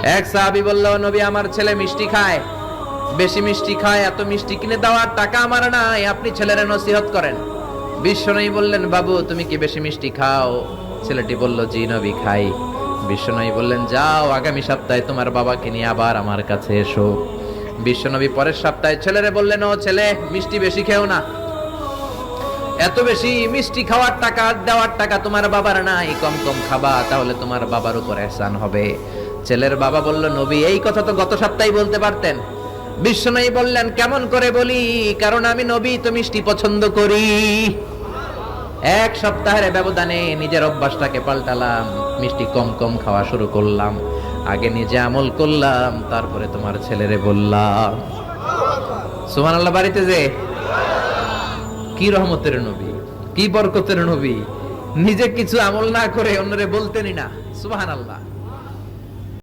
এক সাহাবী বলল, নবী আমার ছেলে মিষ্টি খায়, বেশি মিষ্টি খায়, এত মিষ্টি কিনে দেওয়ার টাকা আমার নাই, আপনি ছেলের নসিহত করেন। বিশ্বনবী বললেন, বাবু তুমি কি বেশি মিষ্টি খাও? ছেলেটি বলল, জি নবী খাই। বিশ্বনবী বললেন, যাও আগামী সপ্তাহে তোমার বাবাকে নিয়ে আবার আমার কাছে এসো। বিশ্বনবী পরের সপ্তাহে ছেলেরে বললেন, ও ছেলে মিষ্টি বেশি খেও না, এত বেশি মিষ্টি খাওয়ার টাকা দেওয়ার টাকা তোমার বাবার নাই, কম কম খাবা, তাহলে তোমার বাবার উপর ihsan হবে। ছেলের বাবা বলল, নবী এই কথা তো গত সপ্তাহে বলতে পারতেন। বিশ্বনবী বললেন, কেমন করে বলি, কারণ আমি নবী তো মিষ্টি পছন্দ করি। এক সপ্তাহের ব্যবধানে নিজের অভ্যাসটাকে পাল্টালাম, মিষ্টি কম কম খাওয়া শুরু করলাম, আগে নিজে আমল করলাম, তারপরে তোমার ছেলেরে বললাম। সুবহানাল্লাহ। বাড়িতে যে কি রহমতের নবী, কি বরকতের নবী, নিজে কিছু আমল না করে অন্যরে বলতেনই না। সুবহানাল্লাহ।